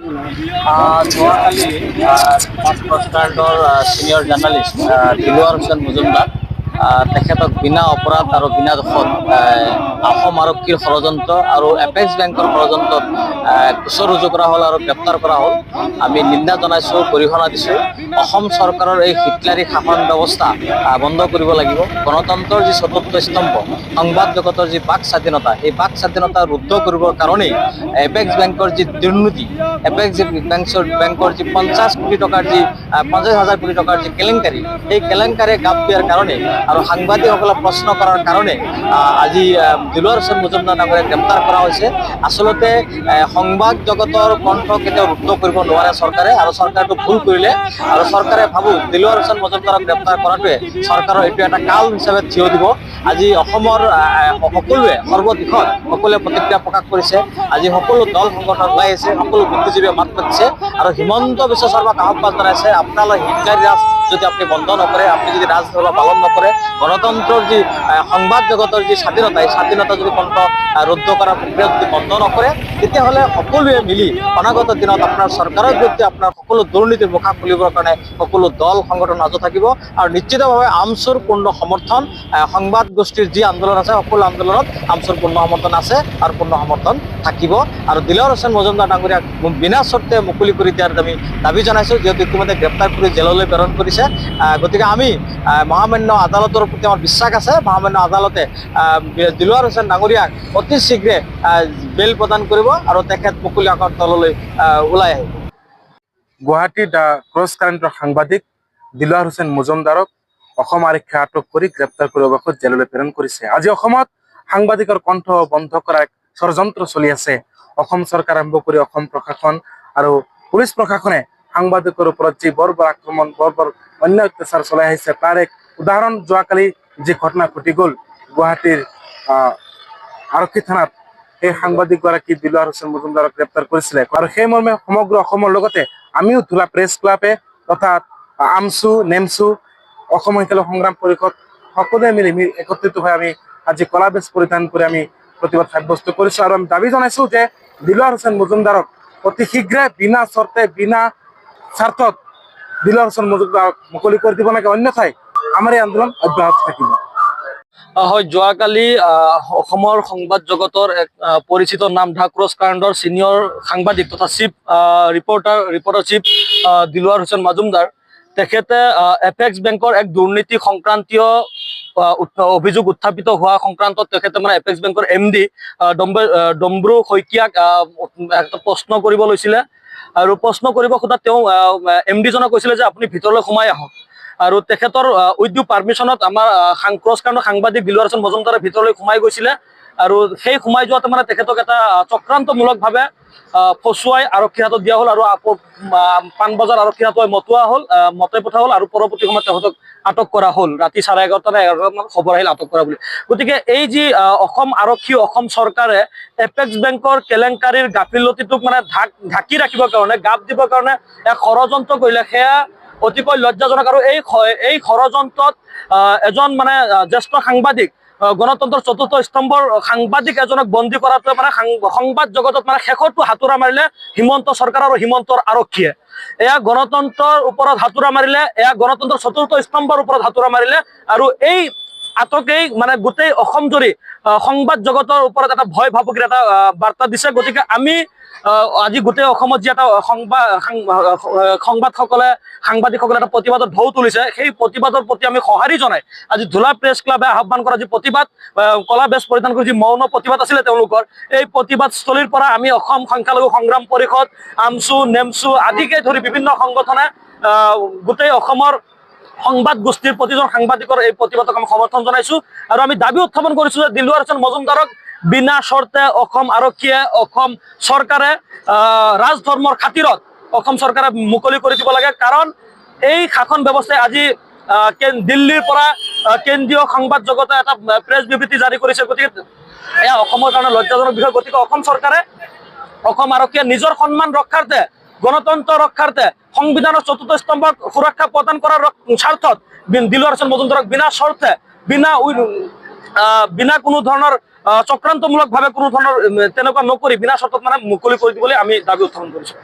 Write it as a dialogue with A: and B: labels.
A: যোৱাকালি ফাৰ্ষ্টৰ senior journalist Dilwar Hussain Majumdar তেখেতক বিনা অপৰাধ আৰু বিনা দোষত অসম আৰক্ষীৰ ষড়যন্ত্ৰ আৰু এপেক্স বেংকৰ ষড়যন্ত্ৰত গোচৰ ৰুজু কৰা হ'ল আৰু গ্ৰেপ্তাৰ কৰা হ'ল। আমি নিন্দা জনাইছোঁ, গৰিহণা দিছোঁ। অসম চৰকাৰৰ এই হিটলাৰী শাসন ব্যৱস্থা বন্ধ কৰিব লাগিব। গণতন্ত্ৰৰ যি চতুৰ্থ স্তম্ভ, সংবাদ জগতৰ যি বাক স্বাধীনতা, এই বাক স্বাধীনতা ৰুদ্ধ কৰিবৰ কাৰণেই এপেক্স বেংকৰ যি দুৰ্নীতি, এপেক্স বেংকৰ যি 50,000 কোটি টকাৰ যি কেলেংকাৰী, এই কেলেংকাৰীয়ে গাপ দিয়াৰ কাৰণে আৰু সাংবাদিকসকলক প্ৰশ্ন কৰাৰ কাৰণে আজি দিলৱাৰ হোসেন মজুমদাৰ ডাঙৰীয়াক গ্ৰেপ্তাৰ কৰা হৈছে। আচলতে সংবাদ জগতৰ কণ্ঠ কেতিয়াও ৰুদ্ধ কৰিব নোৱাৰে চৰকাৰে, আৰু চৰকাৰটো ভুল কৰিলে। আৰু চৰকাৰে ভাবোঁ দিলৱাৰ হোসেন মজুমদাৰক গ্ৰেপ্তাৰ কৰাটোৱে চৰকাৰৰ এইটো এটা কাল হিচাপে থিয় দিব। আজি অসমৰ সকলোৱে সৰ্বদিশত সকলোৱে প্ৰতিক্ৰিয়া প্ৰকাশ কৰিছে। আজি সকলো দল সংগঠন ওলাই আছে, সকলো বুদ্ধিজীৱীয়ে মাত মাতিছে আৰু হিমন্ত বিশ্ব শৰ্মাক আহ্বান জনাইছে, আপোনালোক হিটলাৰী ৰাজ যদি আপুনি বন্ধ নকৰে, আপুনি যদি ৰাজধৰ্ম পালন নকৰে, গণতন্ত্ৰৰ যি সংবাদ জগতৰ যি স্বাধীনতা, এই স্বাধীনতা যদি কণ্ঠ ৰুদ্ধ কৰাৰ প্ৰক্ৰিয়া যদি বন্ধ নকৰে, তেতিয়াহ'লে সকলোৱে মিলি অনাগত দিনত আপোনাৰ চৰকাৰৰ বিৰুদ্ধে আপোনাৰ সকলো দুৰ্নীতিৰ মুখা খুলিবৰ কাৰণে সকলো দল সংগঠন সাজু থাকিব। আৰু নিশ্চিতভাৱে আমচুৰ পূৰ্ণ সমৰ্থন, সংবাদ গোষ্ঠীৰ যি আন্দোলন আছে সকলো আন্দোলনত আমচুৰ পূৰ্ণ সমৰ্থন আছে আৰু পূৰ্ণ সমৰ্থন থাকিব। আৰু দিলৱাৰ হোসেন মজুমদাৰ ডাঙৰীয়াক বিনা চৰ্তে মুকলি কৰি দিয়াৰ আমি দাবী জনাইছোঁ, যিহেতু ইতিমধ্যে গ্ৰেপ্তাৰ কৰি জেললৈ প্ৰেৰণ কৰিছে। গতিকে আমি মহামান্য আদালতৰ প্ৰতি আমাৰ বিশ্বাস আছে, মহামান্য আদালতে দিলৱাৰ হোসেন ডাঙৰীয়াক অতি শীঘ্ৰে বেল প্ৰদান কৰিব আৰু তেখেত মুকলি আকাশৰ তললৈ ওলাই আহিব।
B: গুৱাহাটীৰ ক্ৰছ কাৰেণ্টৰ সাংবাদিক দিলৱাৰ হোসেন মজুমদাৰক অসম আৰক্ষীয়ে আটক কৰি গ্ৰেপ্তাৰ কৰি অৱশেষত জেললৈ প্ৰেৰণ কৰিছে। আজি অসমত সাংবাদিকৰ কণ্ঠ বন্ধ কৰাৰ এক ষড়যন্ত্ৰ চলি আছে। অসম চৰকাৰ আৰম্ভ কৰি অসম প্ৰশাসন আৰু পুলিচ প্ৰশাসনে সাংবাদিকৰ ওপৰত যি বৰ্বৰ আক্ৰমণ, বৰ্বৰ অন্যায় অত্যাচাৰ চলাই আহিছে, তাৰ এক উদাহৰণ যোৱাকালি যি ঘটনা ঘটি গ'ল গুৱাহাটীৰ আৰক্ষী থানাত। সেই সাংবাদিকগৰাকী দিলৱাৰ হোসেন মজুমদাৰক গ্ৰেপ্তাৰ কৰিছিলে আৰু সেই মৰ্মে সমগ্ৰ অসমৰ লগতে আমিও ধুলা প্ৰেছ ক্লাবে তথা আমচু, নেমচু, অসম মহিলা সংগ্ৰাম পৰিষদ সকলোৱে মিলি একত্ৰিত হৈ আমি আজি কলা বেজ পৰিধান কৰি আমি প্ৰতিবাদ সাব্যস্ত কৰিছোঁ। আৰু আমি দাবী জনাইছোঁ যে দিলৱাৰ হোসেন মজুমদাৰক অতি শীঘ্ৰে বিনা চৰ্তে, বিনা স্বাৰ্থত দিলৱাৰ হোসেন মজুমদাৰক মুকলি কৰি দিব লাগে, অন্যথাই আমাৰ এই আন্দোলন অব্যাহত থাকিব।
A: হয়, যোৱাকালি অসমৰ সংবাদ জগতৰ এক পৰিচিত নাম ক্ৰছ কাৰেণ্টৰ ছিনিয়ৰ সাংবাদিক তথা chief reporter chief Dilwar Hussain Majumdar, তেখেতে এপেক্স বেংকৰ এক দুৰ্নীতি সংক্ৰান্তীয় অভিযোগ উত্থাপিত হোৱা সংক্ৰান্তত তেখেতে মানে এপেক্স বেংকৰ MD ডম্ব্ৰু শইকীয়াক প্ৰশ্ন কৰিব লৈছিলে। আৰু প্ৰশ্ন কৰিব খোজাত তেওঁ MD জনক কৈছিলে যে আপুনি ভিতৰলৈ সোমাই আহক। আৰু তেখেতৰ উইথ ডিউ পাৰ্মিশ্যনত আমাৰ ক্ৰছ কাৰেণ্টৰ সাংবাদিক দিলৱাৰ হোসেন মজুমদাৰে ভিতৰলৈ সোমাই গৈছিলে। আৰু সেই সোমাই যোৱাতে মানে তেখেতক এটা চক্ৰান্তমূলকভাৱে ফচুৱাই আৰক্ষীৰ হাতত দিয়া হ'ল আৰু আকৌ পাণবজাৰ আৰক্ষীৰ হাতত মতাই পঠোৱা হ'ল আৰু পৰৱৰ্তী সময়ত তেখেতক আটক কৰা হ'ল। ৰাতি 11:30 নে 11:00 খবৰ আহিল আটক কৰা বুলি। গতিকে এই যি অসম আৰক্ষী, অসম চৰকাৰে এপেক্স বেংকৰ কেলেংকাৰীৰ গাফিলতিটোক মানে ঢাকি ৰাখিবৰ কাৰণে, গাপ দিবৰ কাৰণে এক ষড়যন্ত্ৰ কৰিলে, সেয়া অতিকৈ লজ্জাজনক। আৰু এই ষড়যন্ত্ৰত এজন মানে জ্যেষ্ঠ সাংবাদিক, গণতন্ত্ৰৰ চতুৰ্থ স্তম্ভৰ সাংবাদিক এজনক বন্দী কৰাটোৱে মানে সংবাদ জগতত মানে শেষৰটো হাতোৰা মাৰিলে হিমন্ত চৰকাৰ আৰু হিমন্তৰ আৰক্ষীয়ে। এয়া গণতন্ত্ৰৰ ওপৰত হাতোৰা মাৰিলে, এয়া গণতন্ত্ৰৰ চতুৰ্থ স্তম্ভৰ ওপৰত হাতোৰা মাৰিলে। আৰু এই আটকেই মানে গোটেই অসম জুৰি সংবাদ জগতৰ ওপৰত এটা ভয় ভাবুকিৰ এটা বাৰ্তা দিছে। গতিকে আমি আজি গোটেই অসমত যি এটা সাংবাদিকসকলে এটা প্ৰতিবাদৰ ঢৌ তুলিছে, সেই প্ৰতিবাদৰ প্ৰতি আমি সঁহাৰি জনাই আজি ধুলা প্ৰেছ ক্লাবে আহ্বান কৰা যি প্ৰতিবাদ, কলা বেজ পৰিধান কৰি যি মৌন প্ৰতিবাদ আছিলে তেওঁলোকৰ, এই প্ৰতিবাদস্থলীৰ পৰা আমি অসম সংখ্যালঘু সংগ্ৰাম পৰিষদ, আমচু, নেমচু আদিকে ধৰি বিভিন্ন সংগঠনে গোটেই অসমৰ সংবাদ গোষ্ঠীৰ প্ৰতিজন সাংবাদিকৰ এই প্ৰতিবাদক আমি সমৰ্থন জনাইছোঁ। আৰু আমি দাবী উত্থাপন কৰিছোঁ যে দিলৱাৰ হোসেন মজুমদাৰক বিনা চৰ্তে অসম আৰক্ষীয়ে, অসম চৰকাৰে ৰাজধৰ্মৰ খাতিৰত অসম চৰকাৰে মুকলি কৰি দিব লাগে। কাৰণ এই শাসন ব্যৱস্থাই আজি দিল্লীৰ পৰা কেন্দ্ৰীয় সংবাদ জগতে এটা প্ৰেছ বিবৃতি জাৰি কৰিছে। গতিকে এয়া অসমৰ কাৰণে লজ্জাজনক বিষয়। গতিকে অসম চৰকাৰে, অসম আৰক্ষীয়ে নিজৰ সন্মান ৰক্ষাৰ্থে, গণতন্ত্ৰ ৰক্ষাৰ্থে, সংবিধানৰ চতুৰ্থ স্তম্ভক সুৰক্ষা প্ৰদান কৰাৰ স্বাৰ্থত দিলৱাৰ হোসেন মজুমদাৰক বিনা চৰ্তে, বিনা কোনো ধৰণৰ চক্ৰান্তমূলকভাৱে কোনো ধৰণৰ তেনেকুৱা নকৰি বিনা চৰ্তত মানে মুকলি কৰি দিবলৈ আমি দাবী উত্থাপন কৰিছোঁ।